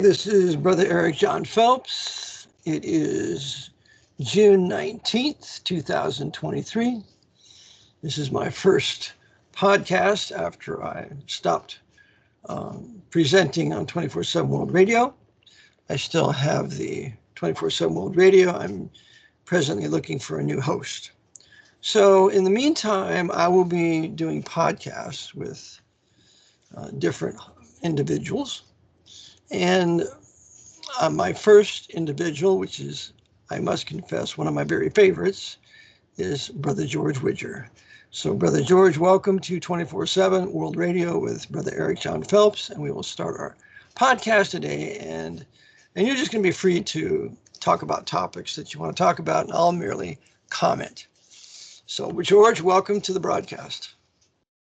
This is Brother Eric John Phelps. It is June 19th, 2023. This is my first podcast after I stopped presenting on 24/7 World Radio. I still have the 24/7 World Radio. I'm presently looking for a new host. So in the meantime, I will be doing podcasts with different individuals. And my first individual, which is, I must confess, one of my very favorites, is Brother George Widger. So Brother George, welcome to 24/7 World Radio with Brother Eric John Phelps, and we will start our podcast today. And you're just going to be free to talk about topics that you want to talk about, and I'll merely comment. So George, welcome to the broadcast.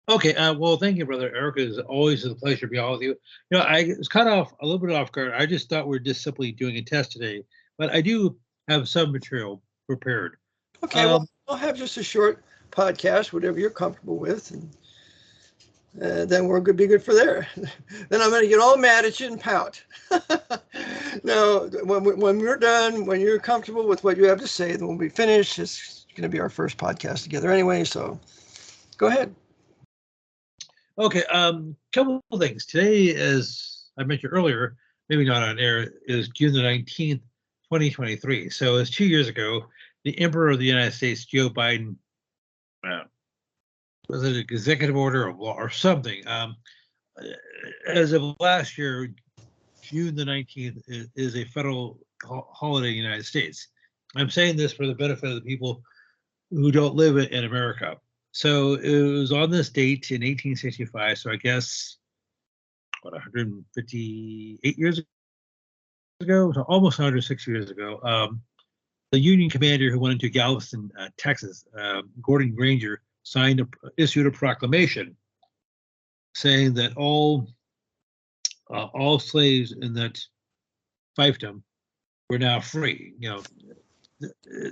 Okay, well, thank you, Brother Eric. It's always a pleasure to be on with you. You know, I was caught off a little bit off guard. I just thought we were just simply doing a test today, but I do have some material prepared. Okay, well, I'll have just a short podcast, whatever you're comfortable with, and then we're going to be good for there. Then I'm going to get all mad at you and pout. No, when we're done, when you're comfortable with what you have to say, then we'll be finished. It's going to be our first podcast together anyway, so go ahead. Okay, couple of things. Today, as I mentioned earlier, maybe not on air, is June the 19th, 2023. So it's 2 years ago, the Emperor of the United States, Joe Biden, was it an executive order of law or something? As of last year, June the 19th is a federal holiday in the United States. I'm saying this for the benefit of the people who don't live in America. So it was on this date in 1865, so I guess, 158 years ago, so almost 106 years ago, the Union commander who went into Galveston, Texas, Gordon Granger, issued a proclamation saying that all slaves in that fiefdom were now free. You know,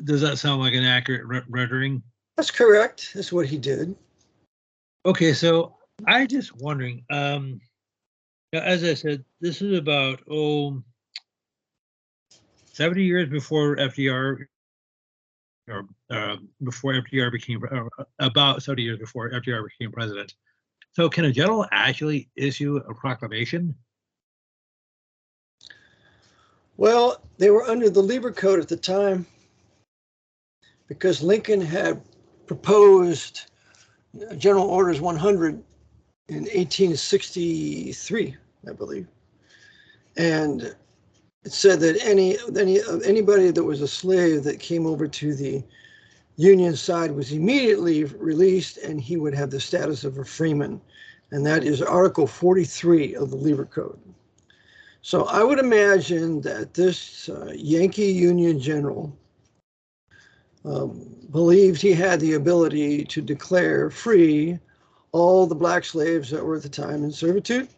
does that sound like an accurate rendering? That's correct. That's what he did. Okay, so I just wondering, as I said, this is about 70 years before FDR, or before FDR became, about 70 years before FDR became president. So can a general actually issue a proclamation? Well, they were under the Lieber Code at the time because Lincoln had proposed General Orders 100 in 1863, I believe. And it said that anybody that was a slave that came over to the Union side was immediately released, and he would have the status of a freeman. And that is Article 43 of the Lieber Code. So I would imagine that this Yankee Union general believed he had the ability to declare free all the black slaves that were at the time in servitude,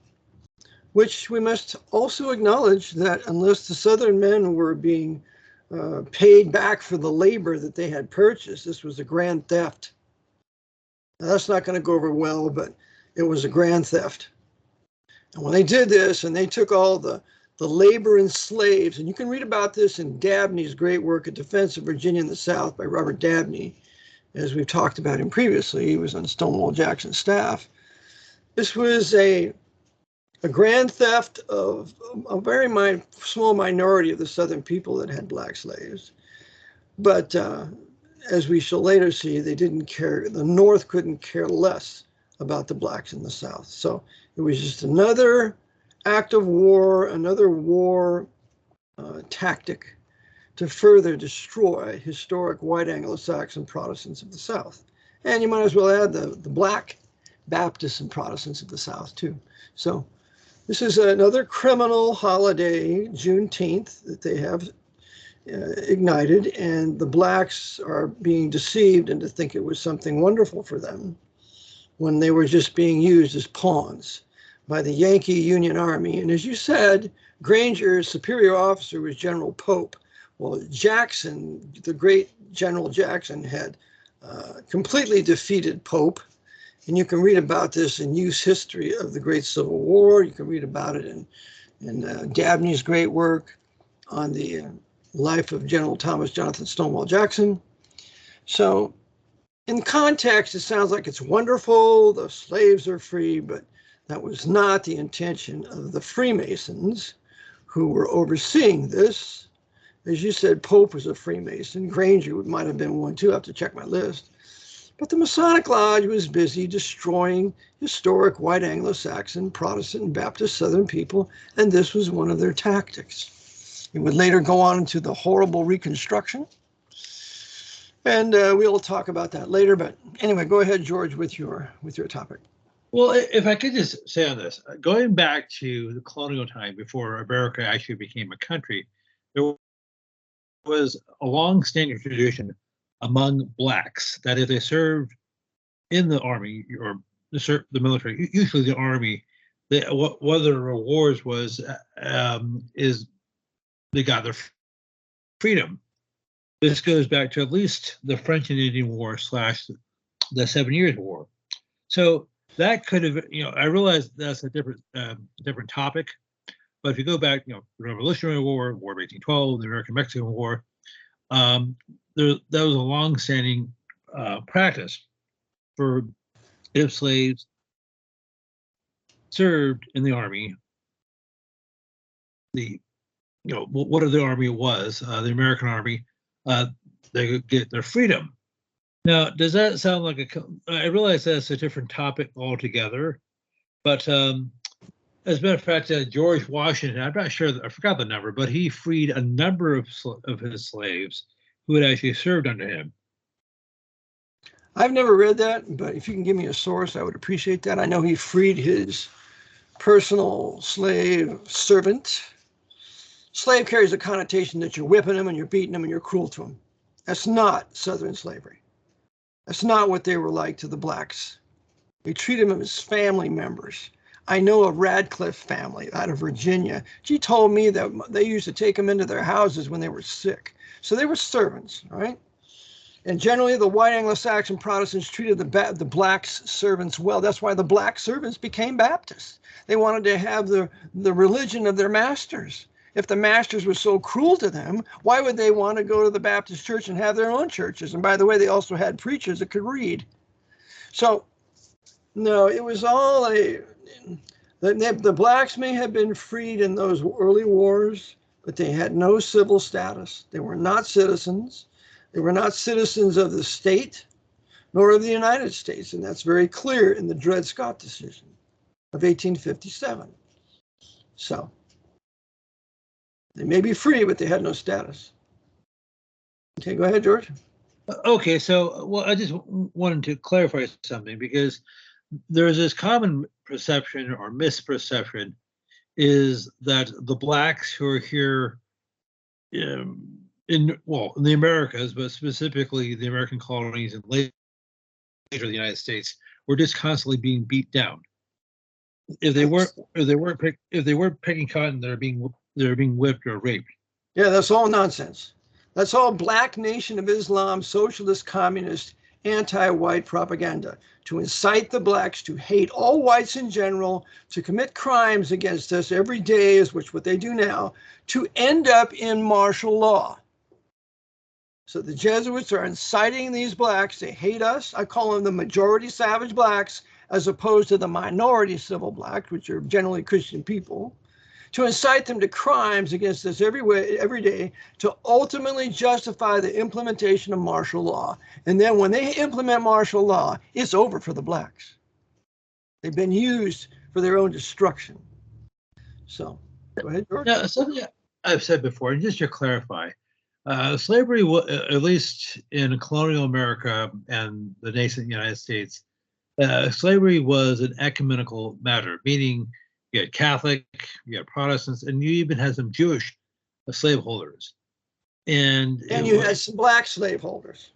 which we must also acknowledge that unless the Southern men were being paid back for the labor that they had purchased, this was a grand theft. Now, that's not going to go over well, but it was a grand theft. And when they did this and they took all the labor and slaves, and you can read about this in Dabney's great work, A Defense of Virginia in the South by Robert Dabney, as we've talked about him previously. He was on Stonewall Jackson's staff. This was a grand theft of a very small minority of the Southern people that had black slaves. But as we shall later see, they didn't care. The North couldn't care less about the blacks in the South. So it was just another act of war, another war tactic to further destroy historic white Anglo-Saxon Protestants of the South. And you might as well add the black Baptists and Protestants of the South too. So this is another criminal holiday, Juneteenth, that they have ignited, and the blacks are being deceived into think it was something wonderful for them when they were just being used as pawns by the Yankee Union Army. And as you said, Granger's superior officer was General Pope. Well, Jackson, the great General Jackson, had completely defeated Pope. And you can read about this in Youth's History of the Great Civil War. You can read about it in and Dabney's great work on the life of General Thomas Jonathan Stonewall Jackson. So in context, it sounds like it's wonderful, the slaves are free, but that was not the intention of the Freemasons who were overseeing this. As you said, Pope was a Freemason. Granger might have been one too. I have to check my list. But the Masonic Lodge was busy destroying historic white Anglo-Saxon, Protestant, and Baptist Southern people, and this was one of their tactics. It would later go on into the horrible Reconstruction, and we'll talk about that later. But anyway, go ahead, George, with your topic. Well, if I could just say on this, going back to the colonial time before America actually became a country, there was a long-standing tradition among blacks that if they served in the army or the military, usually the army, one of the rewards was is they got their freedom. This goes back to at least the French and Indian War / the 7 Years' War. So that could have, I realize that's a different topic, but if you go back, the Revolutionary War, War of 1812, the American-Mexican War, that was a long-standing practice for if slaves served in the army, whatever the army was, the American army, they could get their freedom. Now, does that sound like I realize that's a different topic altogether, but as a matter of fact, George Washington, I'm not sure, I forgot the number, but he freed a number of his slaves who had actually served under him. I've never read that, but if you can give me a source, I would appreciate that. I know he freed his personal slave servant. Slave carries a connotation that you're whipping him and you're beating him and you're cruel to him. That's not Southern slavery. That's not what they were like to the blacks. They treated them as family members. I know a Radcliffe family out of Virginia. She told me that they used to take them into their houses when they were sick. So they were servants, right? And generally, the white Anglo-Saxon Protestants treated the black servants well. That's why the black servants became Baptists. They wanted to have the religion of their masters. If the masters were so cruel to them, why would they want to go to the Baptist church and have their own churches? And by the way, they also had preachers that could read. So, no, it was all the blacks may have been freed in those early wars, but they had no civil status. They were not citizens. They were not citizens of the state, nor of the United States. And that's very clear in the Dred Scott decision of 1857. So they may be free, but they had no status. Okay, go ahead, George. Okay, so well, I just wanted to clarify something because there's this common perception or misperception is that the blacks who are here in the Americas, but specifically the American colonies and later the United States, were just constantly being beat down. If they weren't picking cotton, they're being whipped or raped. Yeah, that's all nonsense. That's all Black Nation of Islam, socialist, communist, anti-white propaganda to incite the blacks to hate all whites in general, to commit crimes against us every day, is what they do now, to end up in martial law. So the Jesuits are inciting these blacks to hate us. I call them the majority savage blacks, as opposed to the minority civil blacks, which are generally Christian people, to incite them to crimes against us every day, to ultimately justify the implementation of martial law. And then when they implement martial law, it's over for the blacks. They've been used for their own destruction. So go ahead, George. Now, something I've said before, and just to clarify, slavery, at least in colonial America and the nascent United States, slavery was an ecumenical matter, meaning you had Catholic, you had Protestants, and you even had some Jewish slaveholders. And you had some black slaveholders.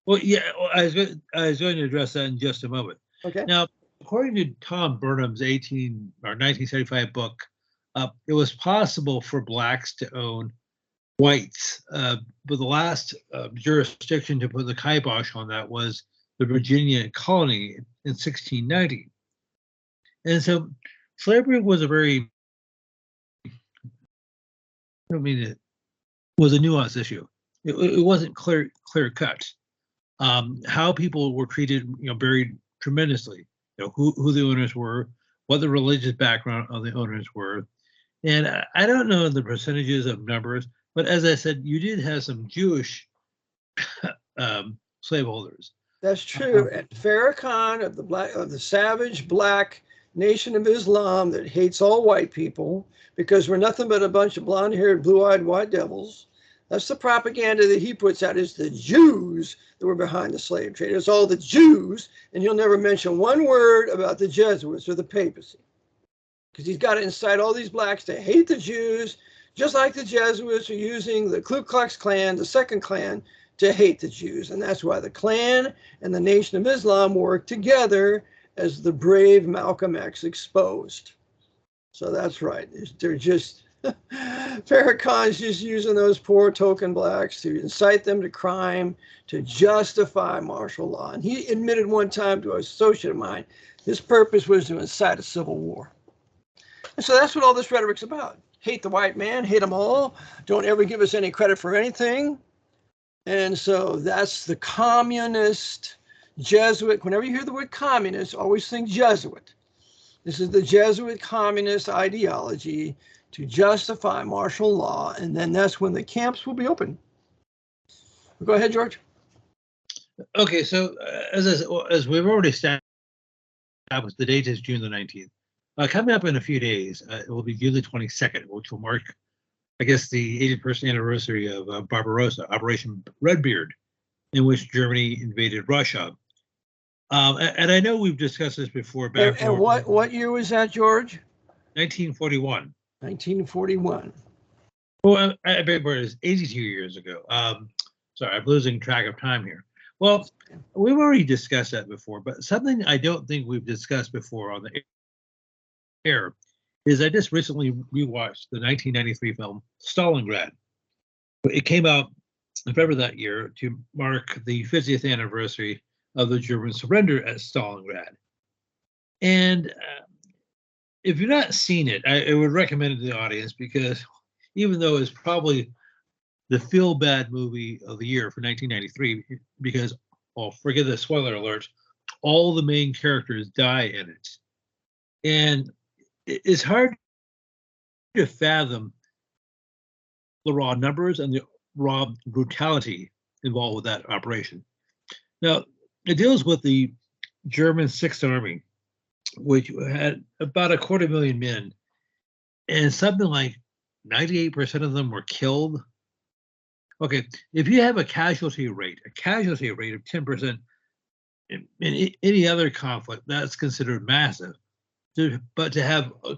Well, yeah, I was going to address that in just a moment. Okay. Now, according to Tom Burnham's 1975 book, it was possible for blacks to own whites, but the last jurisdiction to put the kibosh on that was the Virginia colony in 1690. And so slavery was a very I mean, it was a nuanced issue. It wasn't clear cut. How people were treated, varied tremendously. Who the owners were, what the religious background of the owners were, and I don't know the percentages of numbers, but as I said, you did have some Jewish slaveholders. That's true. And Farrakhan of the savage black Nation of Islam that hates all white people because we're nothing but a bunch of blonde-haired, blue-eyed white devils. That's the propaganda that he puts out, is the Jews that were behind the slave trade. It's all the Jews, and he'll never mention one word about the Jesuits or the papacy, because he's got to incite all these blacks to hate the Jews, just like the Jesuits are using the Ku Klux Klan, the Second Klan, to hate the Jews. And that's why the Klan and the Nation of Islam work together, as the brave Malcolm X exposed. So that's right. They're just, Farrakhan's just using those poor token blacks to incite them to crime, to justify martial law. And he admitted one time to an associate of mine, his purpose was to incite a civil war. And so that's what all this rhetoric's about. Hate the white man, hate them all, don't ever give us any credit for anything. And so that's the communist Jesuit. Whenever you hear the word communist, always think Jesuit. This is the Jesuit communist ideology to justify martial law, and then that's when the camps will be open. Go ahead, George. Okay, so as we've already established, the date is June the 19th. Coming up in a few days, it will be June the 22nd, which will mark, I guess, the 81st anniversary of Barbarossa, Operation Redbeard, in which Germany invaded Russia. And I know we've discussed this before. And what year was that, George? 1941. 1941. Well, I beg your pardon, it's 82 years ago. Sorry, I'm losing track of time here. Well, we've already discussed that before, but something I don't think we've discussed before on the air is I just recently rewatched the 1993 film Stalingrad. It came out in February that year to mark the 50th anniversary of the German surrender at Stalingrad. And if you've not seen it, I would recommend it to the audience, because even though it's probably the feel-bad movie of the year for 1993, because, well, forget the spoiler alert, all the main characters die in it. And it's hard to fathom the raw numbers and the raw brutality involved with that operation. Now, it deals with the German Sixth Army, which had about 250,000 men, and something like 98% of them were killed. Okay, if you have a casualty rate of 10% in any other conflict, that's considered massive. But to have a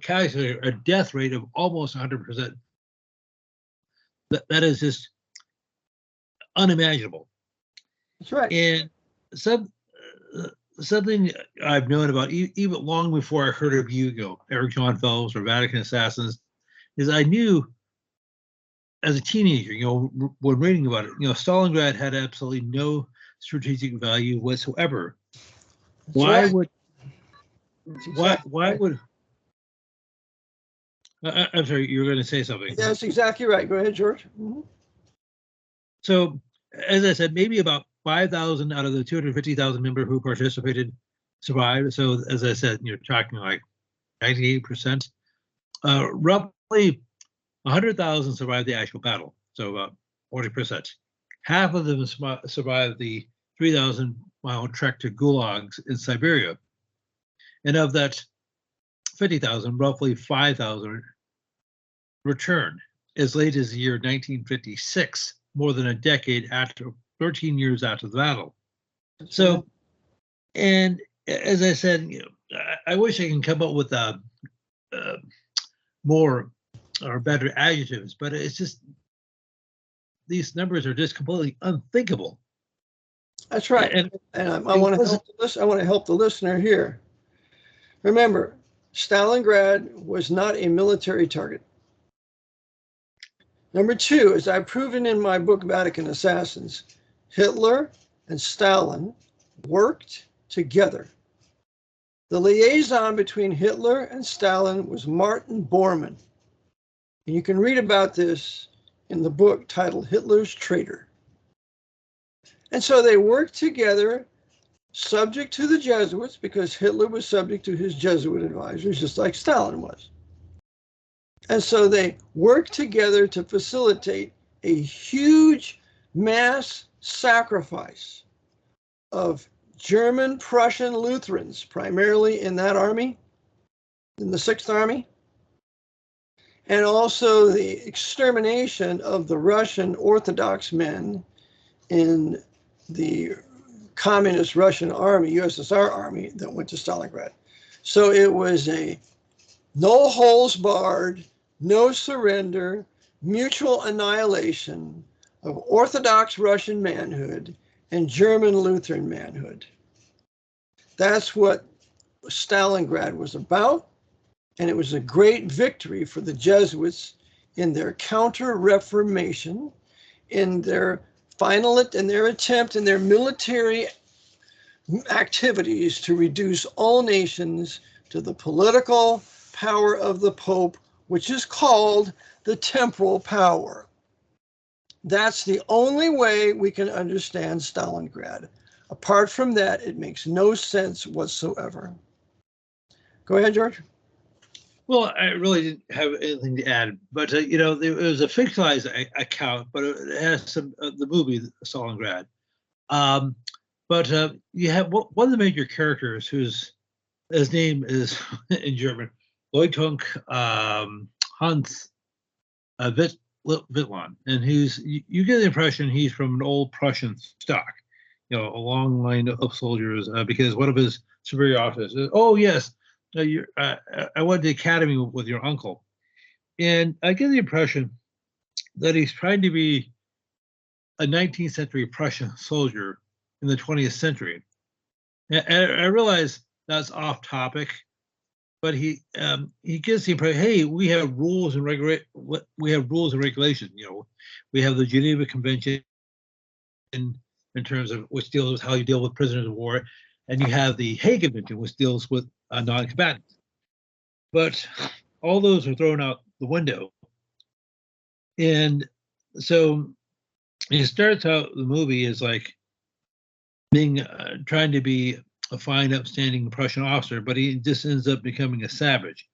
death rate of almost 100%, that is just unimaginable. That's right. And something I've known about even long before I heard of Eric John Phelps or Vatican assassins, is I knew as a teenager, when reading about it, Stalingrad had absolutely no strategic value whatsoever. Why would I'm sorry, you were going to say something. That's exactly right. Go ahead, George. Mm-hmm. So, as I said, maybe about 5,000 out of the 250,000 members who participated survived. So, as I said, you're talking like 98%. Roughly 100,000 survived the actual battle, so about 40%. Half of them survived the 3,000-mile trek to gulags in Siberia. And of that 50,000, roughly 5,000 returned as late as the year 1956, more than a decade after, 13 years after the battle. So, and as I said, I wish I can come up with more or better adjectives, but it's just, these numbers are just completely unthinkable. That's right. And I want to help the listener here. Remember, Stalingrad was not a military target. Number two, as I've proven in my book, Vatican Assassins, Hitler and Stalin worked together. The liaison between Hitler and Stalin was Martin Bormann. And you can read about this in the book titled Hitler's Traitor. And so they worked together, subject to the Jesuits, because Hitler was subject to his Jesuit advisors, just like Stalin was. And so they worked together to facilitate a huge mass sacrifice of German Prussian Lutherans, primarily in that army, in the 6th Army, and also the extermination of the Russian Orthodox men in the communist Russian army, USSR army, that went to Stalingrad. So it was a no holes barred, no surrender, mutual annihilation of Orthodox Russian manhood and German Lutheran manhood. That's what Stalingrad was about, and it was a great victory for the Jesuits in their counter-reformation, in their attempt in their military activities to reduce all nations to the political power of the Pope, which is called the temporal power. That's the only way we can understand Stalingrad. Apart from that, it makes no sense whatsoever. Go ahead, George. Well, I really didn't have anything to add, but you know, it was a fictionalized account, but it has some the movie Stalingrad. But you have one of the major characters whose his name is in German Leutung Hans Wittmann, and you get the impression he's from an old Prussian stock, you know, a long line of soldiers, because one of his superior officers says, "Oh yes, I went to the academy with your uncle," and I get the impression that he's trying to be a 19th century Prussian soldier in the 20th century. And I realize that's off topic, but he gives the impression, hey, we have rules and regulations. You know, we have the Geneva Convention in terms of which deals with how you deal with prisoners of war, and you have the Hague Convention, which deals with non-combatants. But all those are thrown out the window, and so it starts out the movie as like being trying to be a fine, upstanding Prussian officer, but he just ends up becoming a savage,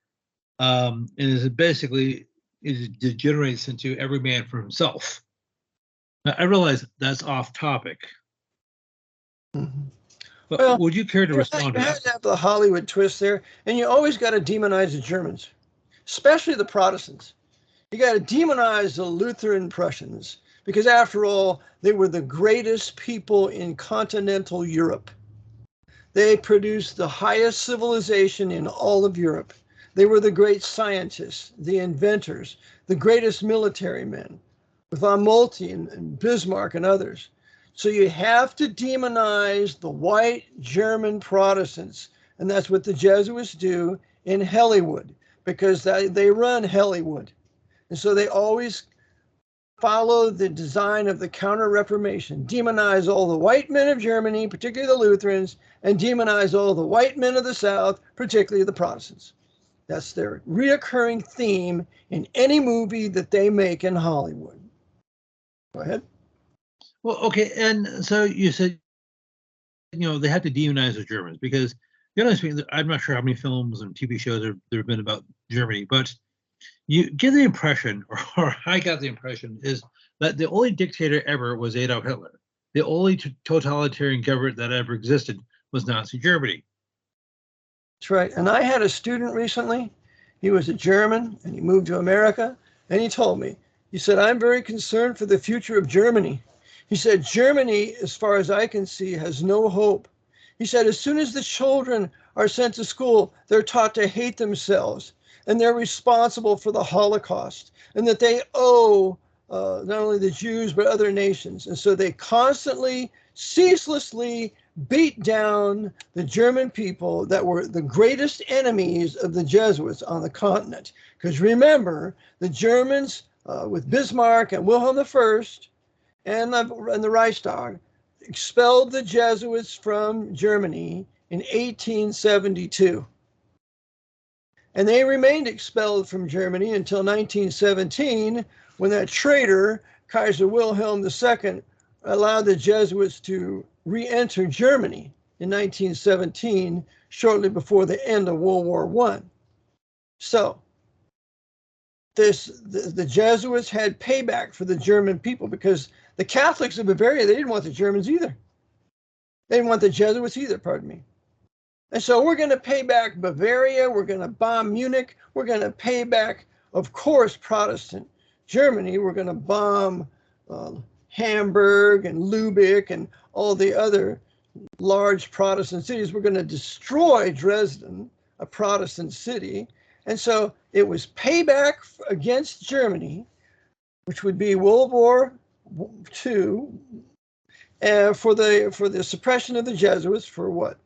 and is basically it degenerates into every man for himself. Now, I realize that's off topic, but Well, would you care to respond to you that? have to have the Hollywood twist there, and you always got to demonize the Germans, especially the Protestants. You got to demonize the Lutheran Prussians, because after all, they were the greatest people in continental Europe. They produced the highest civilization in all of Europe. They were the great scientists, the inventors, the greatest military men, with von Moltke and Bismarck and others. So you have to demonize the white German Protestants, and that's what the Jesuits do in Hollywood, because they run Hollywood. And so they always follow the design of the Counter-Reformation, demonize all the white men of Germany, particularly the Lutherans, and demonize all the white men of the South, particularly the Protestants. That's their reoccurring theme in any movie that they make in Hollywood. Go ahead. Well, okay, and so you said, you know, they had to demonize the Germans because, you know, I'm not sure how many films and TV shows there have been about Germany, but you get the impression, or I got the impression, is that the only dictator ever was Adolf Hitler. The only totalitarian government that ever existed was Nazi Germany. That's right. And I had a student recently. He was a German, and he moved to America, and he told me, he said, I'm very concerned for the future of Germany. He said, Germany, as far as I can see, has no hope. He said, as soon as the children are sent to school, they're taught to hate themselves, and they're responsible for the Holocaust, and that they owe not only the Jews, but other nations. And so they constantly, ceaselessly beat down the German people that were the greatest enemies of the Jesuits on the continent. Because remember, the Germans, with Bismarck and Wilhelm I and the Reichstag, expelled the Jesuits from Germany in 1872. And they remained expelled from Germany until 1917, when that traitor, Kaiser Wilhelm II, allowed the Jesuits to re-enter Germany in 1917, shortly before the end of World War I. So the Jesuits had payback for the German people, because the Catholics of Bavaria, they didn't want the Germans either. They didn't want the Jesuits either, pardon me. And so we're going to pay back Bavaria. We're going to bomb Munich. We're going to pay back, of course, Protestant Germany. We're going to bomb Hamburg and Lübeck and all the other large Protestant cities. We're going to destroy Dresden, a Protestant city. And so it was payback against Germany, which would be World War II, for the suppression of the Jesuits for what?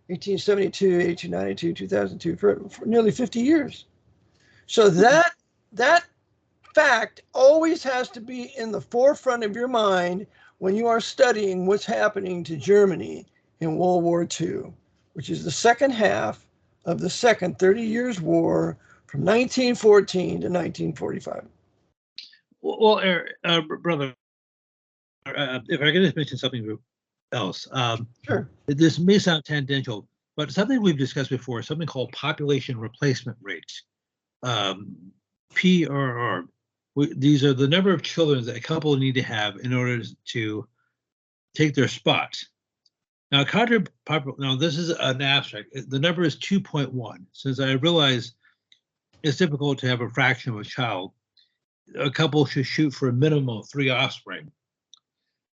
1872, 1892, 2002, for nearly 50 years. So that fact always has to be in the forefront of your mind when you are studying what's happening to Germany in World War II, which is the second half of the Second 30 Years' War from 1914 to 1945. Well, brother, if I could just mention something else. Sure. This may sound tangential, but something we've discussed before, something called population replacement rates, PRR. These are the number of children that a couple need to have in order to take their spot. Now, now this is an abstract. The number is 2.1. Since I realize it's difficult to have a fraction of a child, a couple should shoot for a minimum of 3 offspring.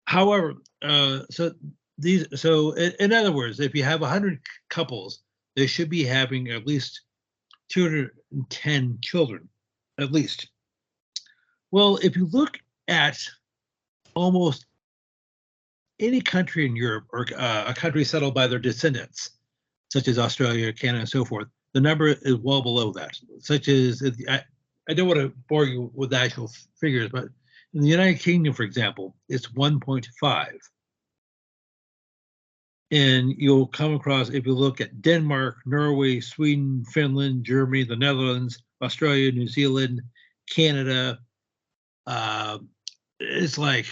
However, so in other words, if you have 100 couples, they should be having at least 210 children, at least. Well, if you look at almost any country in Europe, or a country settled by their descendants, such as Australia, Canada, and so forth, the number is well below that. Such as, I don't want to bore you with the actual figures, but in the United Kingdom, for example, it's 1.5. And you'll come across, if you look at Denmark, Norway, Sweden, Finland, Germany, the Netherlands, Australia, New Zealand, Canada, it's like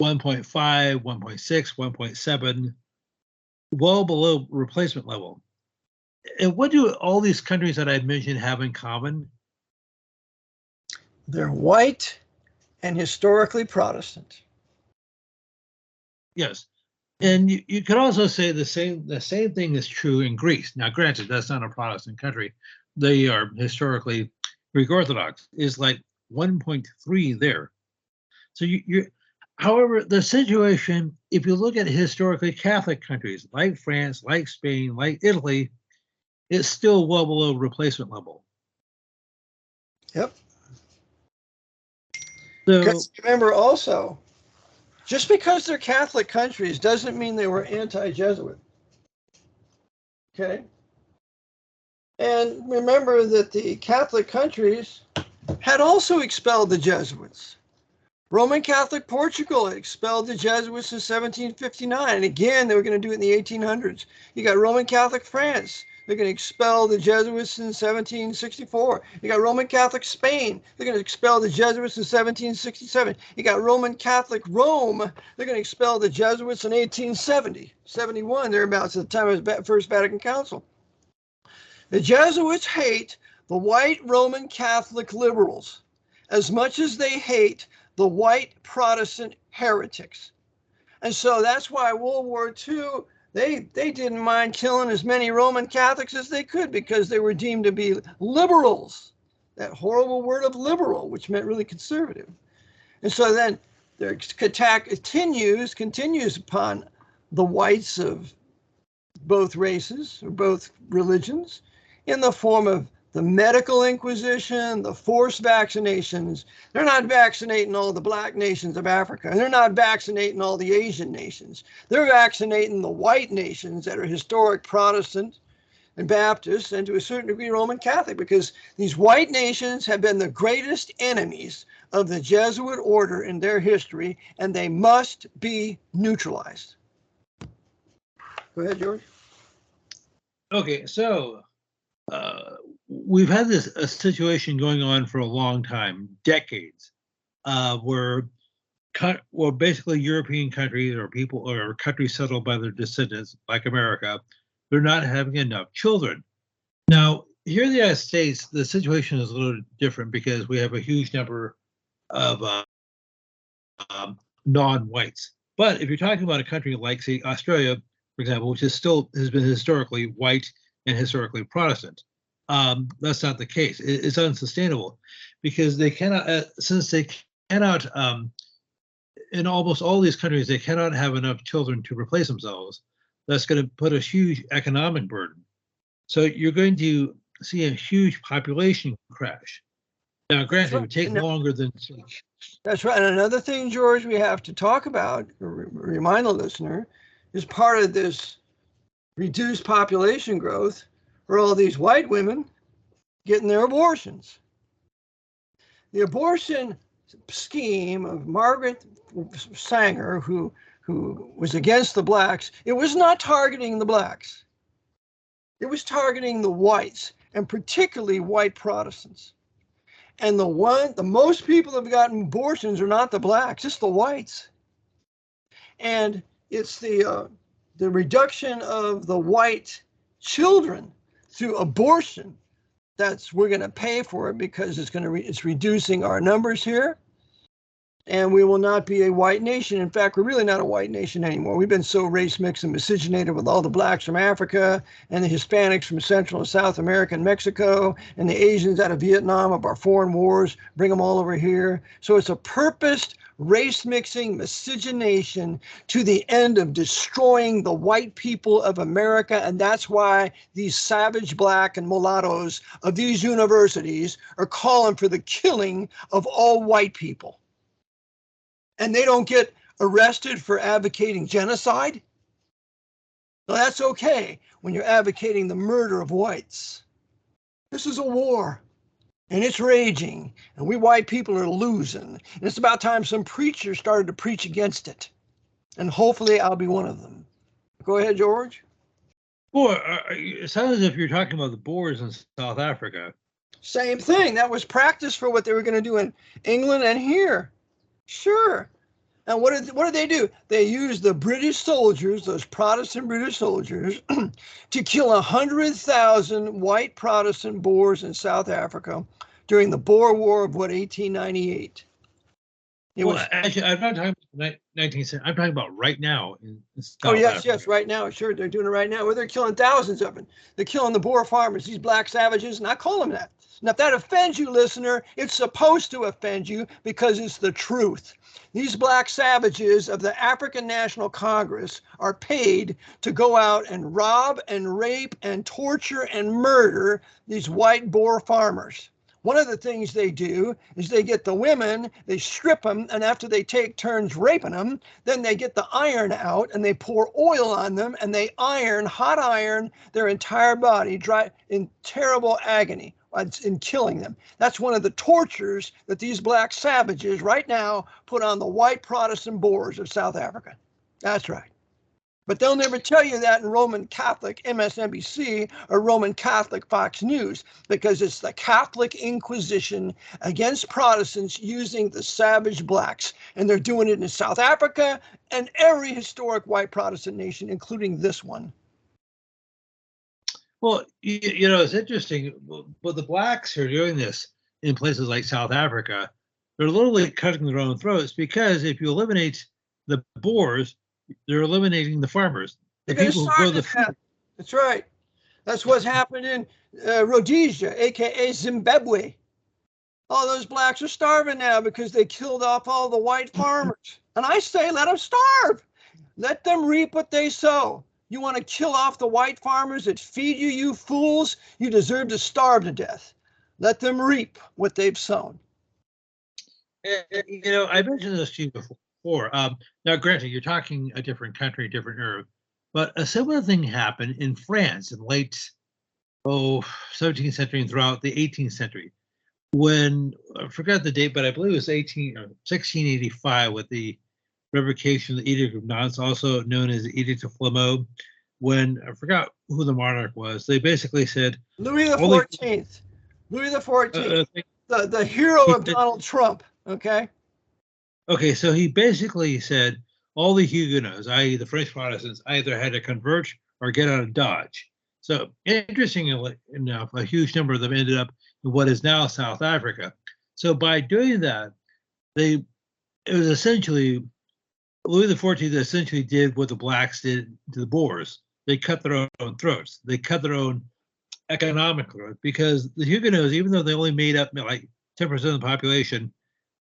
1.5, 1.6, 1.7, well below replacement level. And what do all these countries that I mentioned have in common? They're white and historically Protestant. Yes. And you could also say the same thing is true in Greece. Now, granted, that's not a Protestant country. They are historically Greek Orthodox. Is like 1.3 there. So however, the situation, if you look at historically Catholic countries like France, like Spain, like Italy, it's still well below replacement level. Yep. So, because remember also, just because they're Catholic countries doesn't mean they were anti-Jesuit. Okay? And remember that the Catholic countries had also expelled the Jesuits. Roman Catholic Portugal expelled the Jesuits in 1759. And again, they were going to do it in the 1800s. You got Roman Catholic France. They're going to expel the Jesuits in 1764. You got Roman Catholic Spain. They're going to expel the Jesuits in 1767. You got Roman Catholic Rome. They're going to expel the Jesuits in 1870, 71, thereabouts at the time of the First Vatican Council. The Jesuits hate the white Roman Catholic liberals as much as they hate the white Protestant heretics. And so that's why World War II, they didn't mind killing as many Roman Catholics as they could, because they were deemed to be liberals. That horrible word of liberal, which meant really conservative. And so then their attack continues upon the whites of both races or both religions in the form of the medical inquisition, the forced vaccinations. They're not vaccinating all the black nations of Africa. And they're not vaccinating all the Asian nations. They're vaccinating the white nations that are historic Protestant and Baptist, and to a certain degree Roman Catholic, because these white nations have been the greatest enemies of the Jesuit order in their history, and they must be neutralized. Go ahead, George. okay, so we've had a situation going on for a long time, decades, where basically European countries or people or countries settled by their descendants, like America, they're not having enough children. Now, here in the United States, the situation is a little different because we have a huge number of non-whites. But if you're talking about a country like, say, Australia, for example, which has been historically white and historically Protestant, that's not the case. It's unsustainable because they cannot, since they cannot, in almost all these countries, they cannot have enough children to replace themselves. That's going to put a huge economic burden. So you're going to see a huge population crash. Now, granted, it would take longer than. That's right. And another thing, George, we have to talk about, or remind the listener, is part of this reduced population growth are all these white women getting their abortions. The abortion scheme of Margaret Sanger, who was against the blacks, it was not targeting the blacks. It was targeting the whites, and particularly white Protestants. And the most people that have gotten abortions are not the blacks, it's the whites. And it's the reduction of the white children through abortion we're going to pay for it, because it's reducing our numbers here, and we will not be a white nation. In fact, we're really not a white nation anymore. We've been so race mixed and miscegenated with all the blacks from Africa and the Hispanics from Central and South America and Mexico and the Asians out of Vietnam of our foreign wars, bring them all over here. So it's a purposed race mixing, miscegenation to the end of destroying the white people of America. And that's why these savage black and mulattoes of these universities are calling for the killing of all white people. And they don't get arrested for advocating genocide. Well, that's okay when you're advocating the murder of whites. This is a war, and it's raging, and we white people are losing. And it's about time some preachers started to preach against it. And hopefully I'll be one of them. Go ahead, George. Well, it sounds as if you're talking about the Boers in South Africa. Same thing. That was practice for what they were going to do in England and here. Sure. And what did they do? They used the British soldiers, those Protestant British soldiers, to kill 100,000 white Protestant Boers in South Africa during the Boer War of 1898. Actually, I'm not talking about 19th century. I'm talking about right now in South yes, Africa. right now. Sure, they're doing it right now. Well, they're killing thousands of them. They're killing the Boer farmers, these black savages, and I call them that. Now, if that offends you, listener, it's supposed to offend you because it's the truth. These black savages of the African National Congress are paid to go out and rob and rape and torture and murder these white Boer farmers. One of the things they do is they get the women, they strip them, and after they take turns raping them, then they get the iron out and they pour oil on them and they hot iron their entire body dry in terrible agony in killing them. That's one of the tortures that these black savages right now put on the white Protestant Boers of South Africa. That's right. But they'll never tell you that in Roman Catholic MSNBC or Roman Catholic Fox News, because it's the Catholic Inquisition against Protestants using the savage blacks. And they're doing it in South Africa and every historic white Protestant nation, including this one. Well, you know, it's interesting. But the blacks are doing this in places like South Africa. They're literally cutting their own throats, because if you eliminate the Boers, they're eliminating the farmers, the people who grow the food. That's right. That's what's happened in Rhodesia, aka Zimbabwe. All those blacks are starving now because they killed off all the white farmers. And I say, let them starve. Let them reap what they sow. You want to kill off the white farmers that feed you, you fools? You deserve to starve to death. Let them reap what they've sown. You know, I mentioned this to you before. Now, granted, you're talking a different country, different era, but a similar thing happened in France in late 17th century and throughout the 18th century, when I forgot the date, but I believe it was 1685 with the revocation of the Edict of Nantes, also known as the Edict of Flameau. when I forgot who the monarch was. They basically said Louis the only 14th. Louis the 14th. uh, The hero he of said, Donald Trump. Okay. okay, so he basically said all the Huguenots, i.e., the French Protestants, either had to convert or get out of Dodge. So interestingly enough, a huge number of them ended up in what is now South Africa. So by doing that, it was essentially Louis XIV essentially did what the blacks did to the Boers. They cut their own throats. They cut their own economic growth because the Huguenots, even though they only made up like 10% of the population,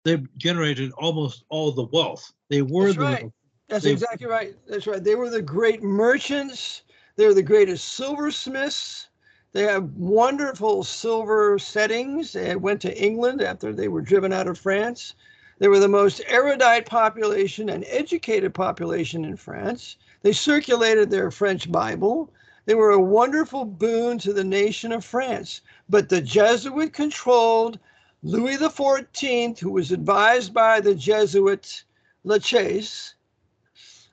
they generated almost all the wealth. They were That's right. That's they, exactly right. That's right. They were the great merchants. They were the greatest silversmiths. They have wonderful silver settings. They went to England after they were driven out of France. They were the most erudite population and educated population in France. They circulated their French Bible. They were a wonderful boon to the nation of France. But the Jesuit controlled Louis XIV, who was advised by the Jesuit Lachaise,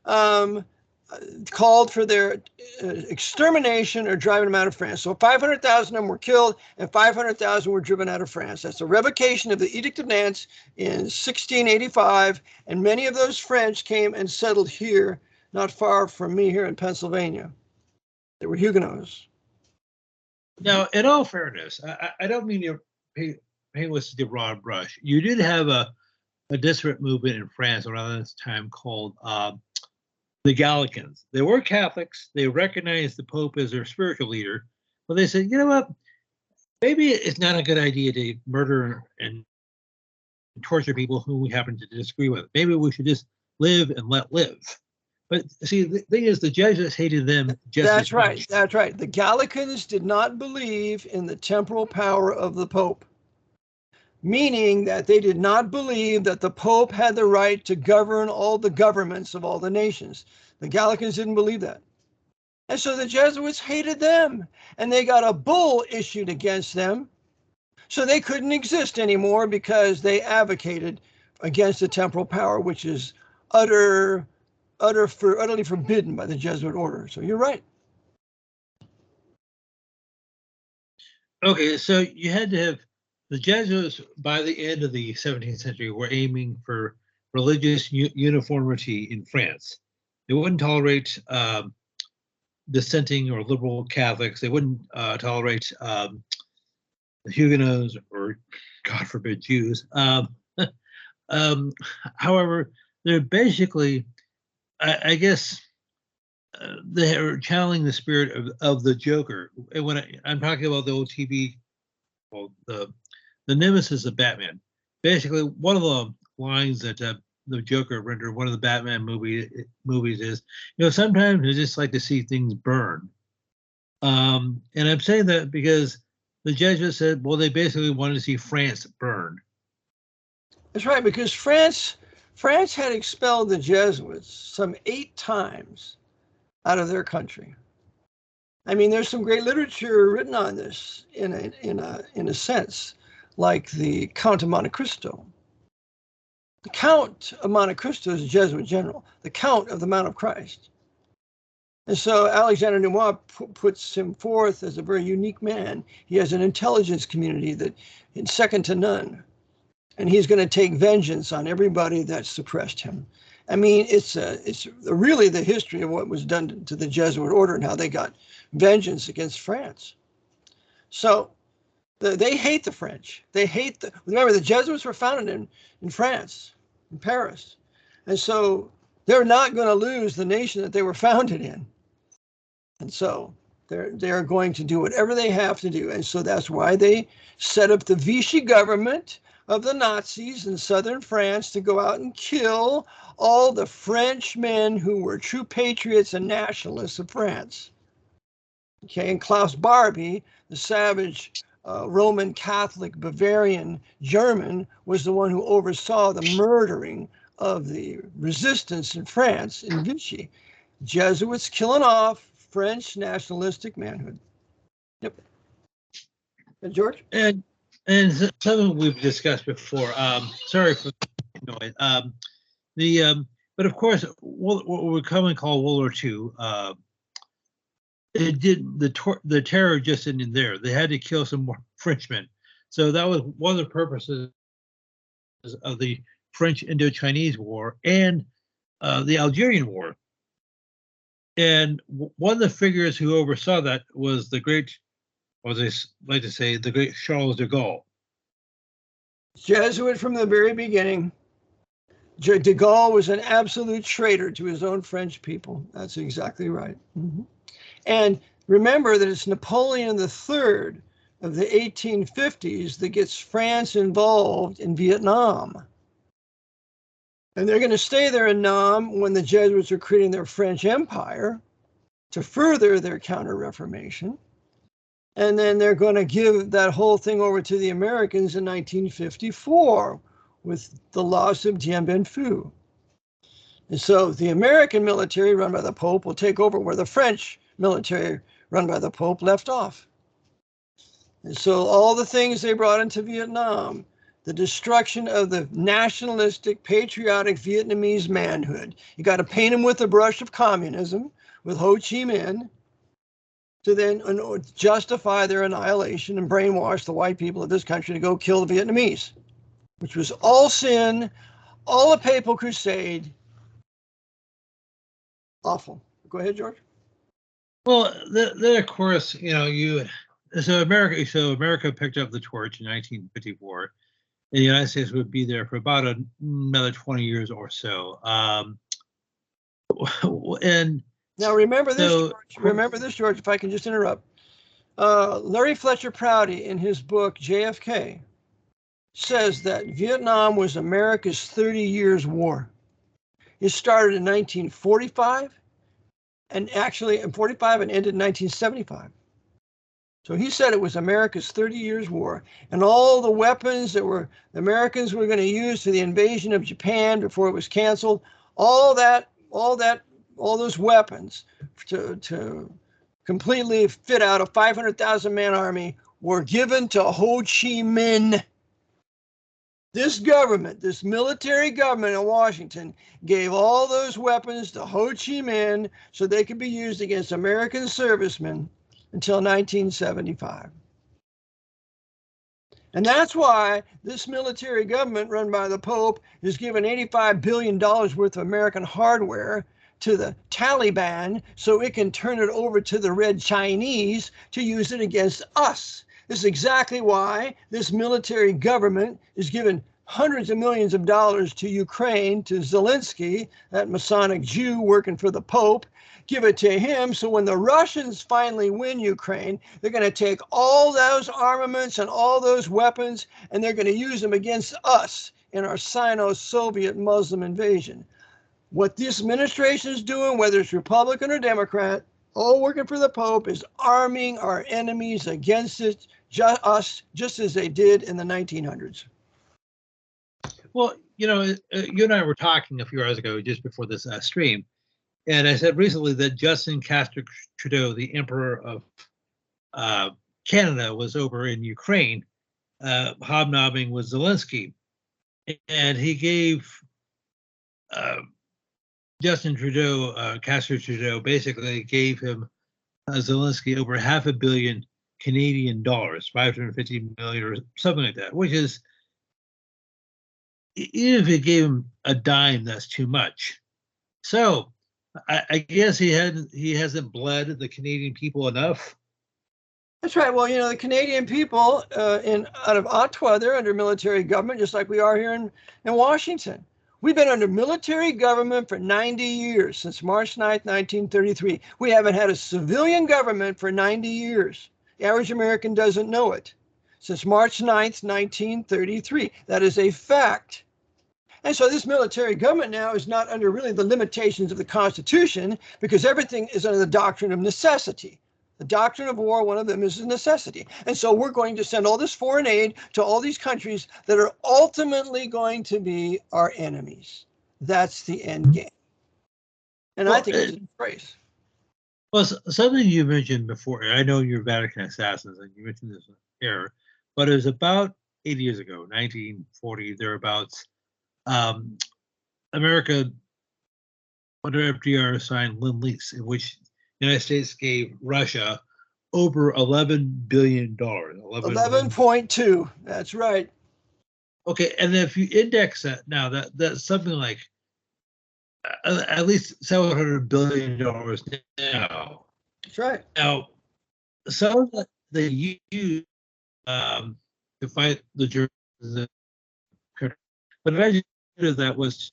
called for their extermination or driving them out of France. So 500,000 of them were killed and 500,000 were driven out of France. That's a revocation of the Edict of Nantes in 1685. And many of those French came and settled here, not far from me here in Pennsylvania. They were Huguenots. now, in all fairness, I don't mean to paint with the broad brush. You did have a disparate movement in France around this time called the Gallicans. They were Catholics. They recognized the Pope as their spiritual leader, but they said, you know what? Maybe it's not a good idea to murder and torture people who we happen to disagree with. Maybe we should just live and let live. But see, the thing is, the Jesuits hated them just That's as right. much. That's right. The Gallicans did not believe in the temporal power of the Pope, meaning that they did not believe that the Pope had the right to govern all the governments of all the nations. The Gallicans didn't believe that. And so the Jesuits hated them, and they got a bull issued against them. So they couldn't exist anymore because they advocated against the temporal power, which is utterly forbidden by the Jesuit order. So you're right. Okay, so you had to have the Jesuits by the end of the 17th century were aiming for religious uniformity in France. They wouldn't tolerate dissenting or liberal Catholics. They wouldn't tolerate the Huguenots or, God forbid, Jews. However, they're basically, I guess, they are channeling the spirit of the Joker. And when I'm talking about the old TV, well, the nemesis of Batman. Basically, one of the lines that the Joker rendered one of the Batman movies is, sometimes I just like to see things burn. And I'm saying that because the Jesuits said, well, they basically wanted to see France burn. That's right, because France had expelled the Jesuits some 8 times out of their country. I mean, there's some great literature written on this in a sense, like the Count of Monte Cristo. The Count of Monte Cristo is a Jesuit general, the Count of the Mount of Christ. And so Alexander Dumas puts him forth as a very unique man. He has an intelligence community that is second to none. And he's going to take vengeance on everybody that suppressed him. I mean, it's really the history of what was done to the Jesuit order and how they got vengeance against France. So they hate the French. Remember, the Jesuits were founded in France, in Paris. And so they're not going to lose the nation that they were founded in. And so they're going to do whatever they have to do. And so that's why they set up the Vichy government of the Nazis in southern France to go out and kill all the French men who were true patriots and nationalists of France. Okay, and Klaus Barbie, the savage Roman Catholic Bavarian German, was the one who oversaw the murdering of the resistance in France in Vichy. Jesuits killing off French nationalistic manhood. Yep. And George? And something we've discussed before. Sorry for the noise. But of course, what we commonly call World War II it did the terror just didn't end there. They had to kill some more Frenchmen. So that was one of the purposes of the French Indochinese War and the Algerian War. And one of the figures who oversaw that was the great, or they like to say, the great Charles de Gaulle. Jesuit from the very beginning. De Gaulle was an absolute traitor to his own French people. That's exactly right. Mm-hmm. And remember that it's Napoleon III of the 1850s that gets France involved in Vietnam. And they're going to stay there in Nam when the Jesuits are creating their French Empire to further their counter-reformation. And then they're going to give that whole thing over to the Americans in 1954 with the loss of Dien Bien Phu. And so the American military run by the Pope will take over where the French military run by the Pope left off. And so all the things they brought into Vietnam, the destruction of the nationalistic, patriotic Vietnamese manhood. You got to paint them with the brush of communism, with Ho Chi Minh, to then justify their annihilation and brainwash the white people of this country to go kill the Vietnamese, which was all sin, all a papal crusade. Awful. Go ahead, George. Well, then of course, so America picked up the torch in 1954. And the United States would be there for about another 20 years or so. And now remember this, George. Remember this, George, if I can just interrupt. Larry Fletcher Prouty, in his book JFK, says that Vietnam was America's 30 years war. It started in 1945 and actually in 45 and ended in 1975. So he said it was America's 30 years war, and all the weapons that the Americans were going to use for the invasion of Japan before it was canceled, all those weapons to completely fit out a 500,000 man army were given to Ho Chi Minh. This government, this military government in Washington, gave all those weapons to Ho Chi Minh so they could be used against American servicemen until 1975. And that's why this military government run by the Pope is giving $85 billion worth of American hardware to the Taliban so it can turn it over to the Red Chinese to use it against us. This is exactly why this military government is giving hundreds of millions of dollars to Ukraine, to Zelensky, that Masonic Jew working for the Pope. Give it to him so when the Russians finally win Ukraine, they're going to take all those armaments and all those weapons and they're going to use them against us in our Sino-Soviet Muslim invasion. What this administration is doing, whether it's Republican or Democrat, all working for the Pope, is arming our enemies against us, just as they did in the 1900s. Well, you and I were talking a few hours ago, just before this stream, and I said recently that Justin Trudeau, the Emperor of Canada, was over in Ukraine, hobnobbing with Zelensky, and he gave Justin Trudeau, Castro Trudeau, basically gave him Zelensky over $500 million Canadian dollars, 550 million or something like that, which is, even if he gave him a dime, that's too much. So I guess he hasn't bled the Canadian people enough. That's right. Well, the Canadian people out of Ottawa, they're under military government, just like we are here in Washington. We've been under military government for 90 years, since March 9th, 1933. We haven't had a civilian government for 90 years. The average American doesn't know it. Since March 9th, 1933. That is a fact. And so this military government now is not under really the limitations of the Constitution, because everything is under the doctrine of necessity. The doctrine of war, one of them is a necessity. And so we're going to send all this foreign aid to all these countries that are ultimately going to be our enemies. That's the end game. And I think it's a disgrace. Well, something you mentioned before, I know you're Vatican assassins, and you mentioned this error, but it was about 80 years ago, 1940, thereabouts. America, under FDR, signed Lend-Lease, in which United States gave Russia over $11 billion. 11.2. That's right. Okay, and if you index that now, that's something like at least $700 billion now. That's right. Now, some of that they use to fight the Germans, but imagine if that was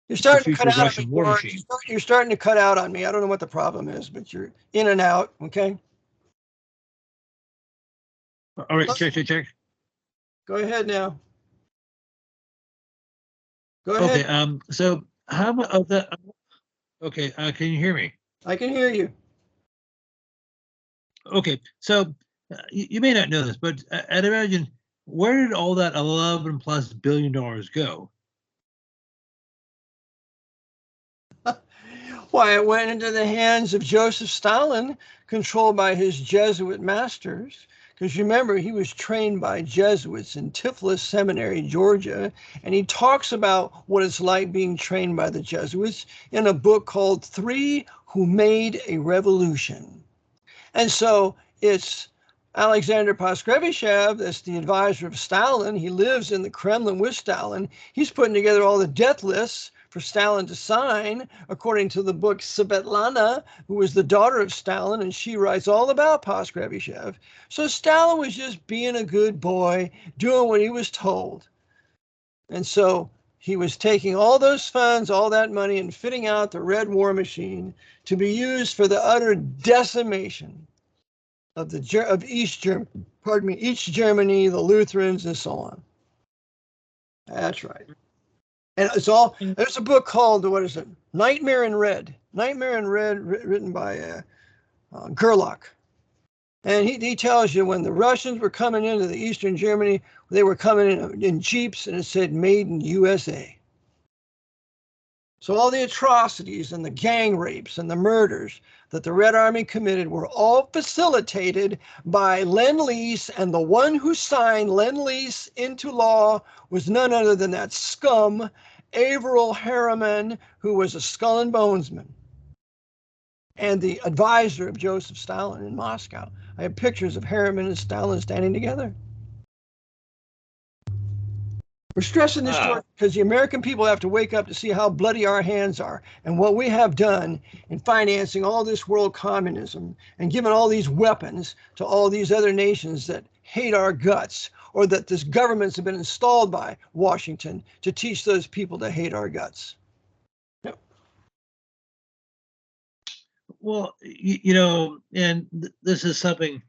You're starting the to cut future out Russian on me. war George. machine. You're starting to cut out on me. I don't know what the problem is, but you're in and out. Okay. All right, check. Go ahead now. Go Okay, ahead. so how much of that? Okay, can you hear me? I can hear you. Okay, so you may not know this, but I'd imagine where did all that 11 plus billion dollars go? Why, it went into the hands of Joseph Stalin, controlled by his Jesuit masters. Because remember, he was trained by Jesuits in Tiflis Seminary, Georgia, and he talks about what it's like being trained by the Jesuits in a book called Three Who Made a Revolution. And so it's Alexander Paskrevishev, that's the advisor of Stalin. He lives in the Kremlin with Stalin. He's putting together all the death lists for Stalin to sign, according to the book Svetlana, who was the daughter of Stalin, and she writes all about Paskrevishev. So Stalin was just being a good boy, doing what he was told. And so he was taking all those funds, all that money, and fitting out the Red War Machine to be used for the utter decimation of East Germany, the Lutherans, and so on. That's right. And it's all, there's a book called, what is it? Nightmare in Red. Nightmare in Red, written by Gerlach. And he tells you when the Russians were coming into the Eastern Germany, they were coming in Jeeps, and it said made in USA. So all the atrocities and the gang rapes and the murders that the Red Army committed were all facilitated by Lend-Lease, and the one who signed Lend-Lease into law was none other than that scum, Averell Harriman, who was a skull and bonesman and the advisor of Joseph Stalin in Moscow. I have pictures of Harriman and Stalin standing together. We're stressing this, George, because the American people have to wake up to see how bloody our hands are and what we have done in financing all this world communism and giving all these weapons to all these other nations that hate our guts, or that this governments have been installed by Washington to teach those people to hate our guts. Yep. Well, and this is something.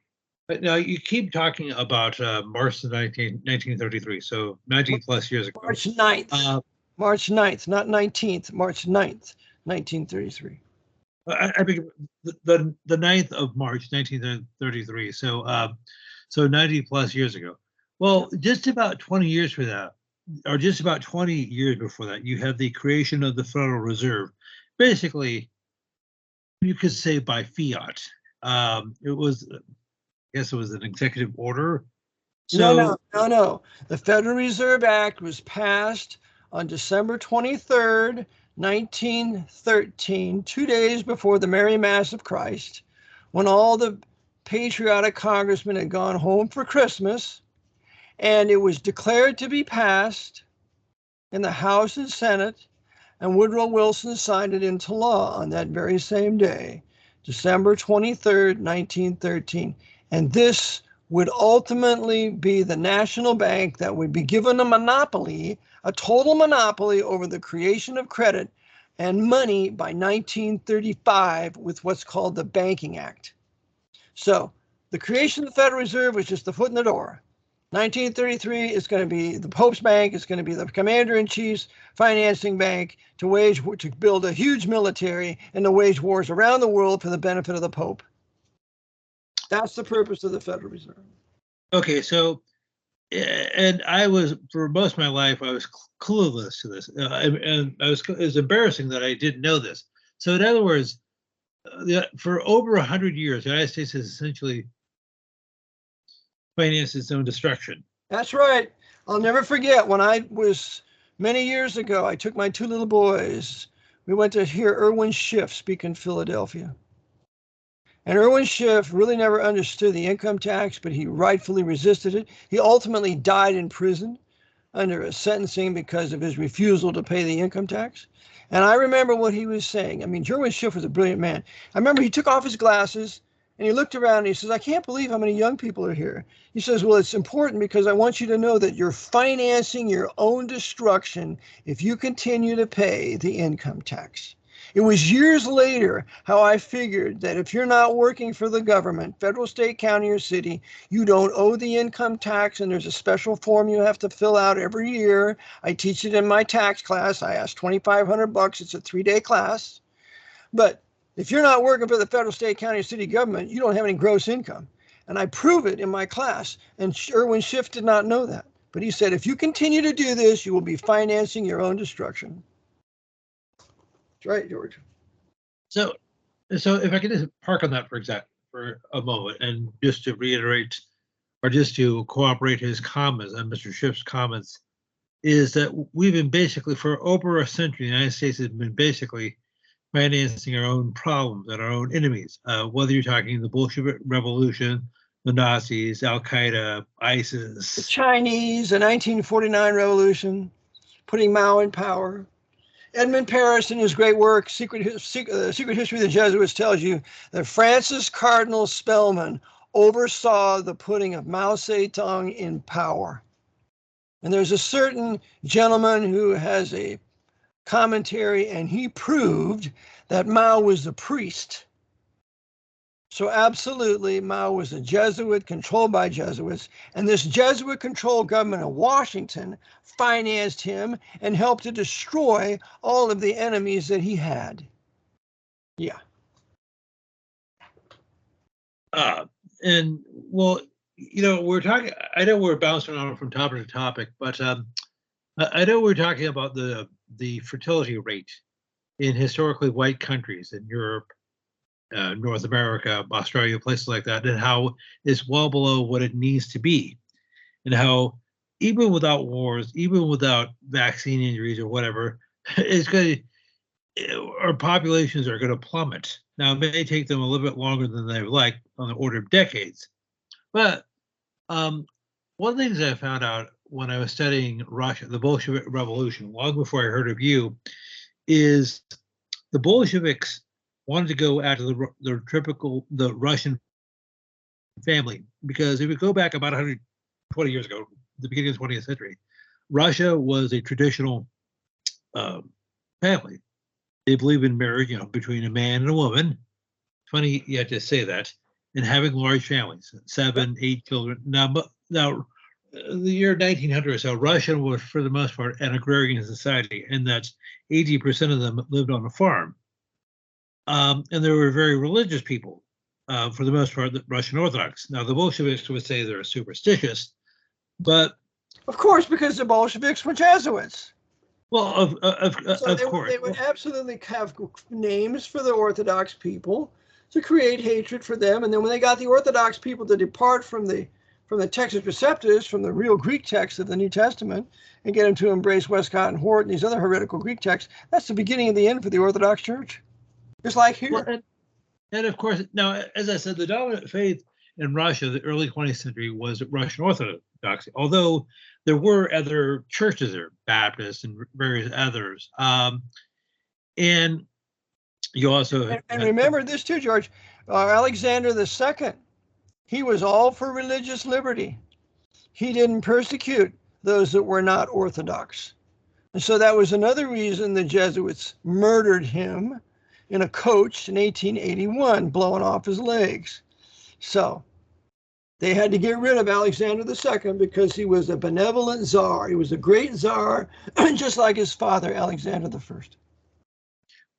But now you keep talking about March 1933, so 19 plus years ago. March 9th. March 9th, not 19th, March 9th, 1933. I think the 9th of March, 1933. So 90 plus years ago. Well, just about 20 years for that, or just about 20 years before that, you have the creation of the Federal Reserve. Basically, you could say by fiat. It was, I guess it was an executive order. So, no. The Federal Reserve Act was passed on December 23rd, 1913, 2 days before the Mary Mass of Christ, when all the patriotic congressmen had gone home for Christmas, and it was declared to be passed in the House and Senate, and Woodrow Wilson signed it into law on that very same day, December 23rd, 1913. And this would ultimately be the national bank that would be given a monopoly, a total monopoly over the creation of credit and money by 1935 with what's called the Banking Act. So the creation of the Federal Reserve was just the foot in the door. 1933 is going to be the Pope's Bank. It's going to be the Commander-in-Chief's financing bank to build a huge military and to wage wars around the world for the benefit of the Pope. That's the purpose of the Federal Reserve. Okay, so, and I was, for most of my life, I was clueless to this. And it was embarrassing that I didn't know this. So in other words, for over 100 years, the United States has essentially financed its own destruction. That's right. I'll never forget when I was, many years ago, I took my two little boys. We went to hear Irwin Schiff speak in Philadelphia. And Erwin Schiff really never understood the income tax, but he rightfully resisted it. He ultimately died in prison under a sentencing because of his refusal to pay the income tax. And I remember what he was saying. I mean, Erwin Schiff was a brilliant man. I remember he took off his glasses and he looked around and he says, I can't believe how many young people are here. He says, well, it's important because I want you to know that you're financing your own destruction if you continue to pay the income tax. It was years later how I figured that if you're not working for the government, federal, state, county, or city, you don't owe the income tax, and there's a special form you have to fill out every year. I teach it in my tax class. I ask $2,500. It's a 3-day class. But if you're not working for the federal, state, county, or city government, you don't have any gross income. And I prove it in my class. And Erwin Schiff did not know that. But he said, if you continue to do this, you will be financing your own destruction. Right, George. So if I could just park on that for a moment, and just to reiterate, or just to cooperate his comments on Mr. Schiff's comments, is that we've been basically for over a century, the United States has been basically financing our own problems and our own enemies. Whether you're talking the Bolshevik Revolution, the Nazis, Al Qaeda, ISIS, the Chinese, the 1949 revolution, putting Mao in power. Edmund Paris, in his great work, Secret History of the Jesuits, tells you that Francis Cardinal Spellman oversaw the putting of Mao Zedong in power. And there's a certain gentleman who has a commentary, and he proved that Mao was a priest. So absolutely, Mao was a Jesuit controlled by Jesuits, and this Jesuit-controlled government of Washington financed him and helped to destroy all of the enemies that he had. Yeah. And well, you know, we're talking. I know we're bouncing on from topic to topic, but I know we're talking about the fertility rate in historically white countries in Europe, North America, Australia, places like that, and how it's well below what it needs to be, and how even without wars, even without vaccine injuries or whatever, it's going to, our populations are going to plummet. Now, it may take them a little bit longer than they would like, on the order of decades. But one of the things I found out when I was studying Russia, the Bolshevik Revolution, long before I heard of you, is the Bolsheviks wanted to go after the Russian family, because if we go back about 120 years ago, the beginning of the 20th century, Russia was a traditional family. They believe in marriage, you know, between a man and a woman. Funny you have to say that, and having large families, 7, 8 children. Now, the year 1900 or so, Russia was, for the most part, an agrarian society, and that 80% of them lived on a farm. And they were very religious people, for the most part, the Russian Orthodox. Now, the Bolsheviks would say they're superstitious, but of course, because the Bolsheviks were Jesuits. Well, of course. They would absolutely have names for the Orthodox people to create hatred for them. And then when they got the Orthodox people to depart from the Textus Receptus, from the real Greek text of the New Testament, and get them to embrace Westcott and Hort and these other heretical Greek texts, that's the beginning of the end for the Orthodox Church. Just like here. Well, and of course, now, as I said, the dominant faith in Russia, the early 20th century, was Russian Orthodoxy, although there were other churches there, Baptists and various others. And you also... And remember this too, George, Alexander II, he was all for religious liberty. He didn't persecute those that were not Orthodox. And so that was another reason the Jesuits murdered him in a coach in 1881, blowing off his legs. So they had to get rid of Alexander II because he was a benevolent czar. He was a great czar, just like his father, Alexander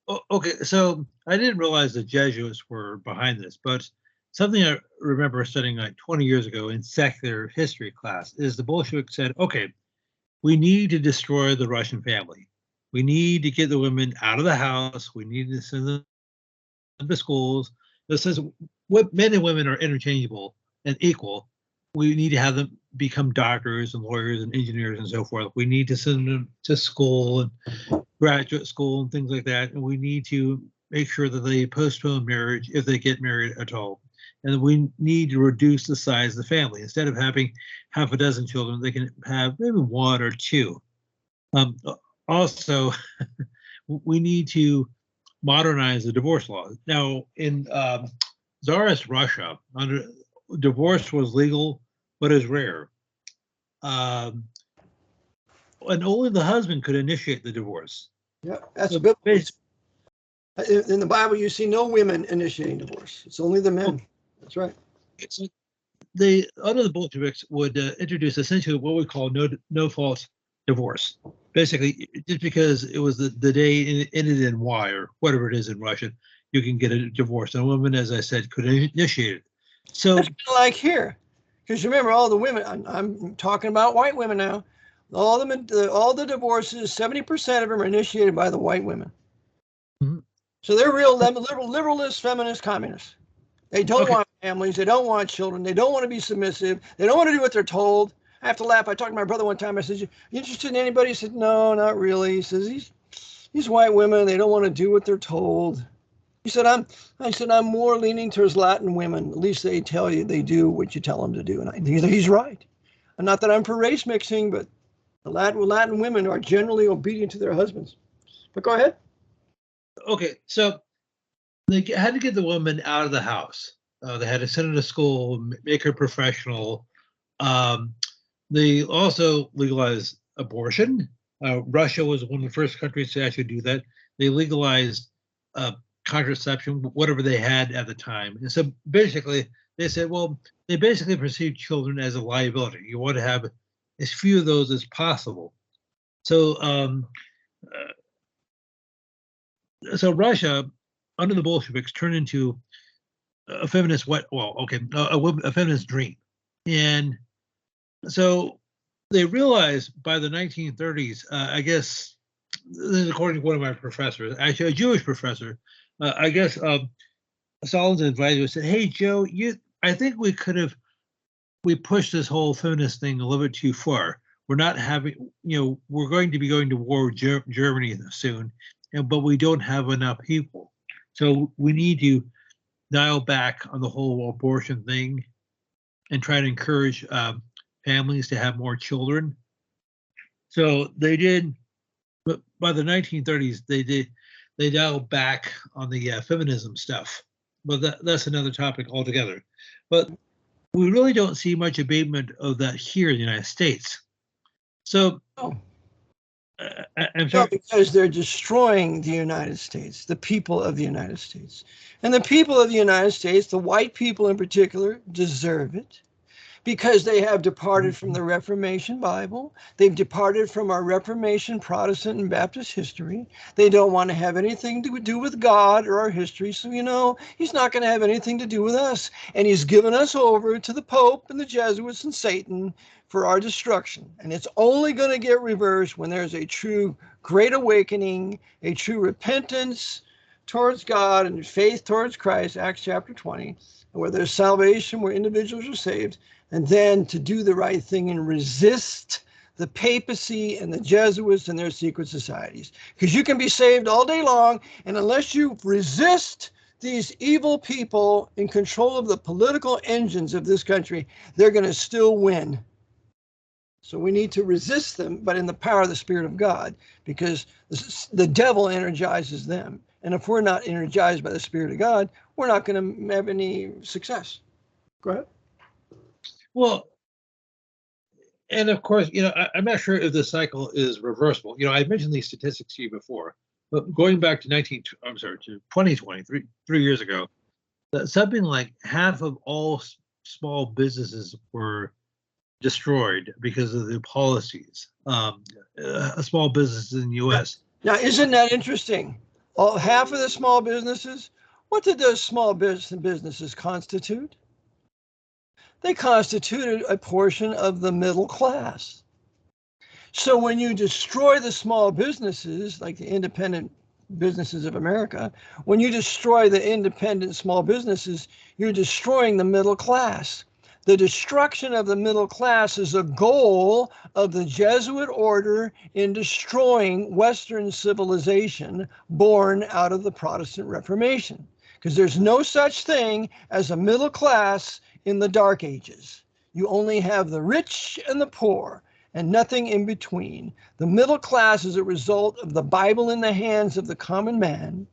I. Okay, so I didn't realize the Jesuits were behind this, but something I remember studying like 20 years ago in secular history class is the Bolsheviks said, okay, we need to destroy the Russian family. We need to get the women out of the house. We need to send them to schools. This says men and women are interchangeable and equal. We need to have them become doctors and lawyers and engineers and so forth. We need to send them to school and graduate school and things like that. And we need to make sure that they postpone marriage if they get married at all. And we need to reduce the size of the family. Instead of having half a dozen children, they can have maybe one or two. Also, we need to modernize the divorce law. Now, in Tsarist Russia, divorce was legal, but is rare. And only the husband could initiate the divorce. Yeah, that's a good point. In the Bible, you see no women initiating divorce. It's only the men. That's right. So under the Bolsheviks would introduce essentially what we call no fault divorce. Basically, just because it was the day it ended in Y or whatever it is in Russian, you can get a divorce. And a woman, as I said, could initiate it. So that's like here, because you remember all the women. I'm talking about white women now. All the divorces, 70% of them are initiated by the white women. Mm-hmm. So they're real liberalist, feminist, communists. They don't want families. They don't want children. They don't want to be submissive. They don't want to do what they're told. I have to laugh. I talked to my brother one time. I said, "You interested in anybody?" He said, "No, not really." He says, "These white women, they don't want to do what they're told." He said, I'm more leaning towards Latin women. At least they tell you they do what you tell them to do." And he's right. And not that I'm for race mixing, but the Latin women are generally obedient to their husbands. But go ahead. Okay, so they had to get the woman out of the house. They had to send her to school, make her professional. They also legalized abortion. Russia was one of the first countries to actually do that. They legalized contraception, whatever they had at the time. And so basically, they said, well, they basically perceive children as a liability. You want to have as few of those as possible. So, so Russia, under the Bolsheviks, turned into a feminist a feminist dream. And so they realized by the 1930s, I guess, this is according to one of my professors, actually a Jewish professor, I guess Stalin's advisor said, "Hey, Joe, I think we pushed this whole feminist thing a little bit too far. We're not having, we're going to be going to war with Germany soon, but we don't have enough people. So we need to dial back on the whole abortion thing and try to encourage families to have more children." So they did, but by the 1930s, they dialed back on the feminism stuff. But that's another topic altogether. But we really don't see much abatement of that here in the United States. So, I'm sorry. No, because they're destroying the United States, the people of the United States. And the people of the United States, the white people in particular, deserve it because they have departed from the Reformation Bible. They've departed from our Reformation, Protestant, and Baptist history. They don't want to have anything to do with God or our history. So, he's not going to have anything to do with us. And he's given us over to the Pope and the Jesuits and Satan for our destruction. And it's only going to get reversed when there's a true great awakening, a true repentance towards God and faith towards Christ, Acts chapter 20, where there's salvation, where individuals are saved, and then to do the right thing and resist the papacy and the Jesuits and their secret societies. Because you can be saved all day long, and unless you resist these evil people in control of the political engines of this country, they're going to still win. So we need to resist them, but in the power of the Spirit of God, because the devil energizes them. And if we're not energized by the Spirit of God, we're not going to have any success. Go ahead. Well, and of course, I'm not sure if the cycle is reversible. I mentioned these statistics to you before, but going back to 2020, 3 years ago, something like half of all small businesses were destroyed because of the policies. Small businesses in the U.S. Now, isn't that interesting? Half of the small businesses, what did those small businesses constitute? They constituted a portion of the middle class. So when you destroy the small businesses, like the independent businesses of America, when you destroy the independent small businesses, you're destroying the middle class. The destruction of the middle class is a goal of the Jesuit order in destroying Western civilization born out of the Protestant Reformation. Because there's no such thing as a middle class in the Dark Ages. You only have the rich and the poor and nothing in between. The middle class is a result of the Bible in the hands of the common man,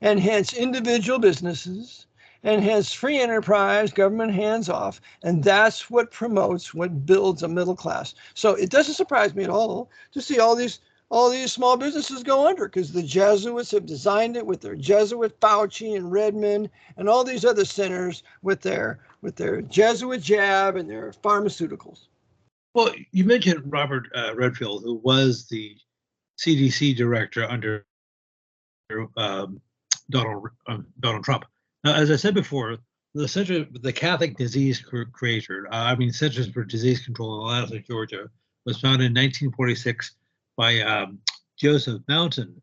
and hence individual businesses, and hence free enterprise, government hands off, and that's what promotes, what builds a middle class. So it doesn't surprise me at all to see all these small businesses go under, because the Jesuits have designed it with their Jesuit Fauci and Redmond and all these other centers with their Jesuit jab and their pharmaceuticals. Well, you mentioned Robert Redfield, who was the CDC director under Donald Trump. Now, as I said before, the Catholic Disease Centers for Disease Control in Atlanta, Georgia, was founded in 1946 by Joseph Mountain,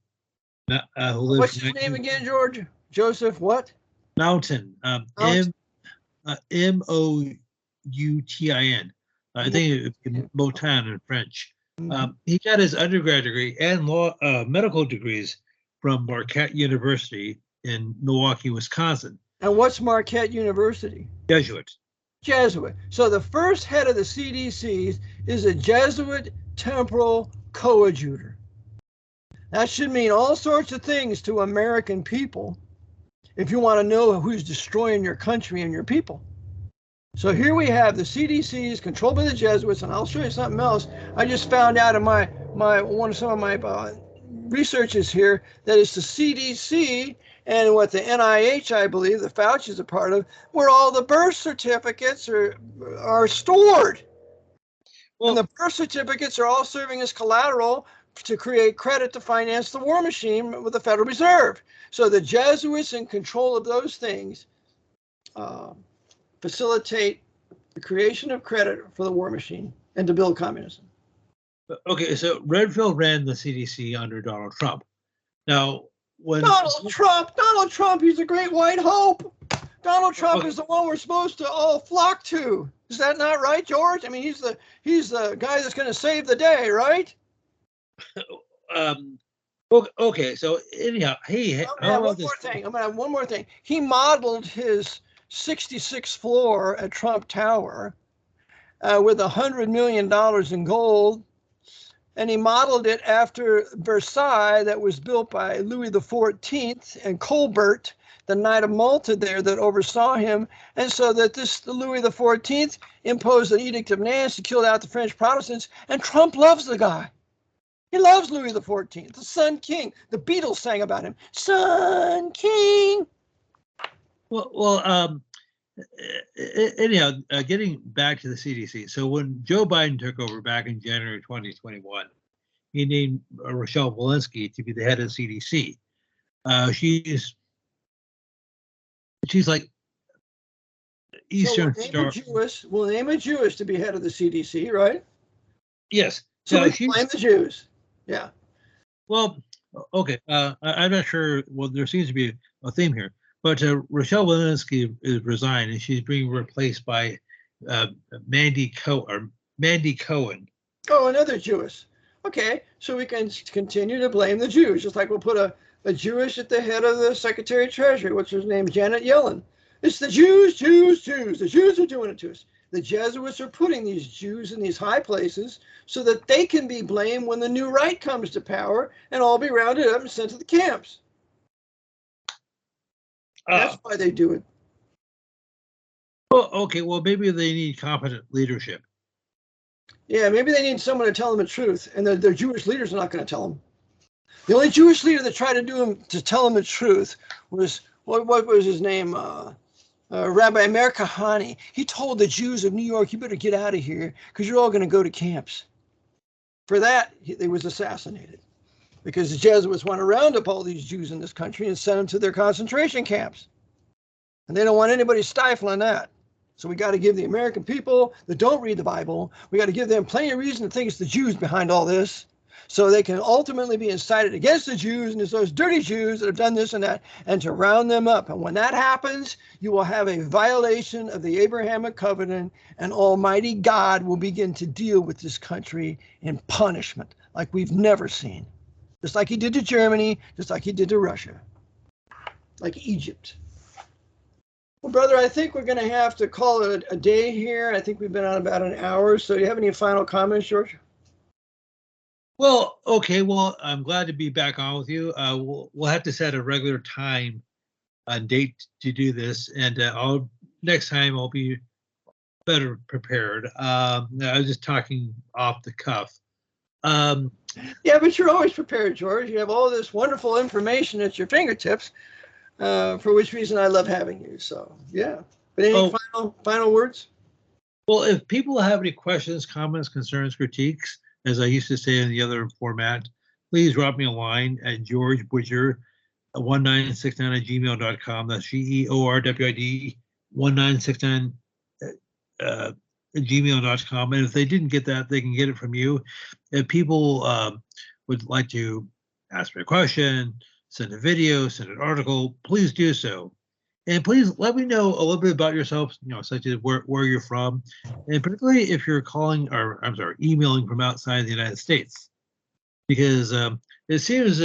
who lived. What's his name again, George? Joseph what? Mountain. Moutin. I think it's Motin in French. He got his undergrad degree and medical degrees from Marquette University in Milwaukee, Wisconsin. And what's Marquette University? Jesuit. So the first head of the CDCs is a Jesuit temporal coadjutor. That should mean all sorts of things to American people if you want to know who's destroying your country and your people. So here we have the CDCs controlled by the Jesuits, and I'll show you something else. I just found out in some of my researches here that it's the CDC and what the NIH, I believe, the Fauci is a part of, where all the birth certificates are stored. Well, and the birth certificates are all serving as collateral to create credit to finance the war machine with the Federal Reserve. So the Jesuits in control of those things facilitate the creation of credit for the war machine and to build communism. Okay, so Redfield ran the CDC under Donald Trump. Now, when Donald Trump, he's a great white hope. Donald Trump is the one we're supposed to all flock to. Is that not right, George? I mean, he's the guy that's going to save the day, right? Okay, so anyhow, I'm gonna have one more thing. He modeled his 66th floor at Trump Tower with $100 million in gold, and he modeled it after Versailles, that was built by Louis XIV and Colbert, the Knight of Malta there that oversaw him, and so that the Louis XIV imposed an Edict of Nantes to kill out the French Protestants, and Trump loves the guy. He loves Louis XIV, the Sun King. The Beatles sang about him, Sun King. Anyhow, getting back to the CDC. So when Joe Biden took over back in January 2021, he named Rochelle Walensky to be the head of the CDC. She's like Eastern Star. We'll name a Jewish to be head of the CDC, right? Yes. So we blame the Jews. Yeah. Well, okay. I'm not sure. Well, there seems to be a theme here. But Rochelle Walensky is resigned, and she's being replaced by Mandy Cohen. Oh, another Jewish. Okay, so we can continue to blame the Jews, just like we'll put a Jewish at the head of the Secretary of Treasury, which is named Janet Yellen. It's the Jews. The Jews are doing it to us. The Jesuits are putting these Jews in these high places so that they can be blamed when the new right comes to power and all be rounded up and sent to the camps. That's why they do it. Well, okay. Well, maybe they need competent leadership. Yeah, maybe they need someone to tell them the truth, and their Jewish leaders are not going to tell them. The only Jewish leader that tried to tell them the truth was what was his name? Rabbi Meir Kahane. He told the Jews of New York, "You better get out of here because you're all going to go to camps." For that, he was assassinated. Because the Jesuits want to round up all these Jews in this country and send them to their concentration camps. And they don't want anybody stifling that. So we got to give the American people that don't read the Bible, we got to give them plenty of reason to think it's the Jews behind all this. So they can ultimately be incited against the Jews, and it's those dirty Jews that have done this and that, and to round them up. And when that happens, you will have a violation of the Abrahamic covenant, and Almighty God will begin to deal with this country in punishment like we've never seen. Just like he did to Germany, just like he did to Russia, like Egypt. Well, brother, I think we're going to have to call it a day here. I think we've been on about an hour. So do you have any final comments, George? Well, okay. Well, I'm glad to be back on with you. We'll have to set a regular time and date to do this, and next time I'll be better prepared. I was just talking off the cuff. Yeah, but you're always prepared, George. You have all this wonderful information at your fingertips, for which reason I love having you. So, yeah. But any final words? Well, if people have any questions, comments, concerns, critiques, as I used to say in the other format, please drop me a line at George Widger 1969@gmail.com. That's GEORWID 1969 at gmail.com. And if they didn't get that, they can get it from you. If people would like to ask me a question, send a video, send an article, please do so. And please let me know a little bit about yourself, such as where you're from, and particularly if you're emailing from outside the United States, because it seems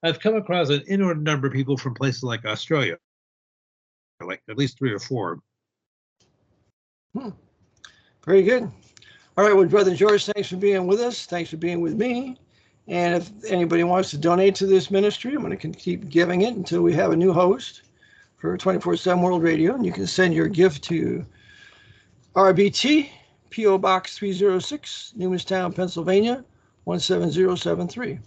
I've come across an inordinate number of people from places like Australia, like at least 3 or 4. Very good. All right, well, Brother George, thanks for being with us. Thanks for being with me. And if anybody wants to donate to this ministry, I'm going to keep giving it until we have a new host for 24/7 World Radio. And you can send your gift to RBT, P.O. Box 306, Newmanstown, Pennsylvania, 17073.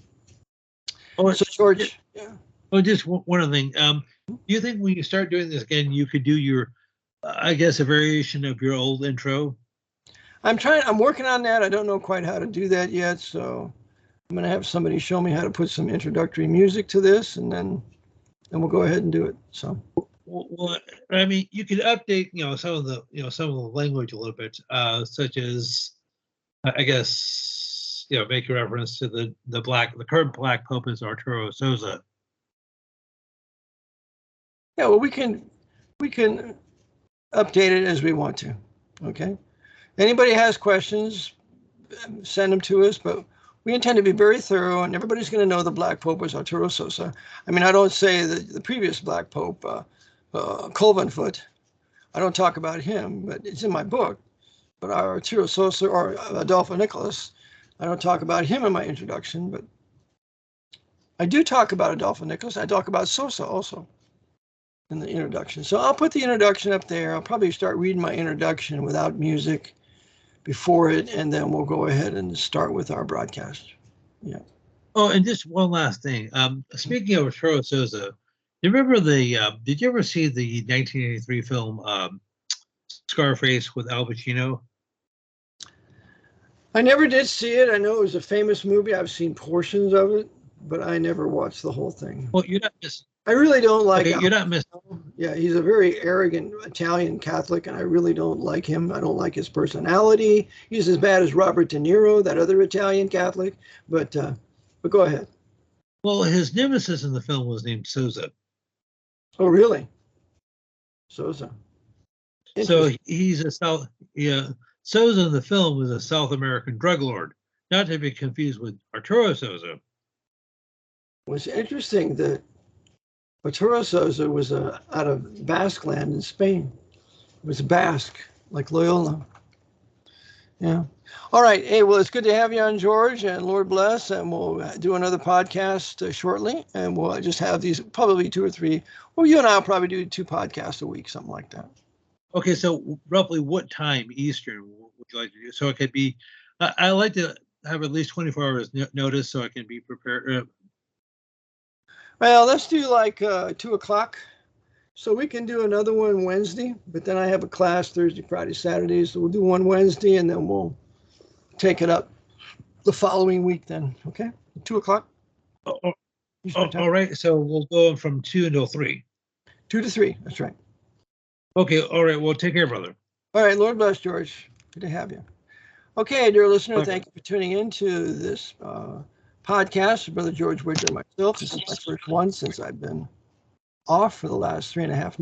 So, George. Yeah. Oh, just one other thing. Do you think when you start doing this again, you could do your, I guess, a variation of your old intro? I'm working on that. I don't know quite how to do that yet. So I'm going to have somebody show me how to put some introductory music to this, and then we'll go ahead and do it. So. Well, I mean, you could update, some of the language a little bit, such as, I guess, make a reference to the current black pope is Arturo Sosa. Yeah, well, we can update it as we want to. Okay. Anybody has questions, send them to us, but we intend to be very thorough, and everybody's going to know the black pope was Arturo Sosa. I mean, I don't say the previous black pope, Colvinfoot. I don't talk about him, but it's in my book. But Arturo Sosa or Adolfo Nicholas, I don't talk about him in my introduction, but I do talk about Adolfo Nicholas. I talk about Sosa also in the introduction. So I'll put the introduction up there. I'll probably start reading my introduction without music before it, and then we'll go ahead and start with our broadcast. Yeah. Oh, and just one last thing. Speaking of Arturo Sosa, you remember did you ever see the 1983 film Scarface with Al Pacino? I never did see it. I know it was a famous movie. I've seen portions of it, but I never watched the whole thing. Well, you're not missing. I really don't like. Okay, you're not missing. Yeah, he's a very arrogant Italian Catholic, and I really don't like him. I don't like his personality. He's as bad as Robert De Niro, that other Italian Catholic. But go ahead. Well, his nemesis in the film was named Sosa. Oh, really? Sosa. So he's Sosa in the film was a South American drug lord, not to be confused with Arturo Sosa. What's interesting that Arturo Sosa was out of Basque land in Spain. It was Basque, like Loyola. Yeah. All right. Hey, well, it's good to have you on, George, and Lord bless. And we'll do another podcast shortly. And we'll just have these probably 2 or 3. Well, you and I will probably do 2 podcasts a week, something like that. Okay. So roughly what time Eastern would you like to do? So it could be, I like to have at least 24 hours notice so I can be prepared. Well, let's do like 2 o'clock. So we can do another one Wednesday, but then I have a class Thursday, Friday, Saturday. So we'll do one Wednesday, and then we'll take it up the following week then. Okay? 2 o'clock. All right. So we'll go from 2 until 3. 2 to 3. That's right. Okay. All right. Well, take care, brother. All right. Lord bless, George. Good to have you. Okay, dear listener, Okay. thank you for tuning in to this podcast with Brother George Widger and myself. This is my first one since I've been off for the last 3.5 months.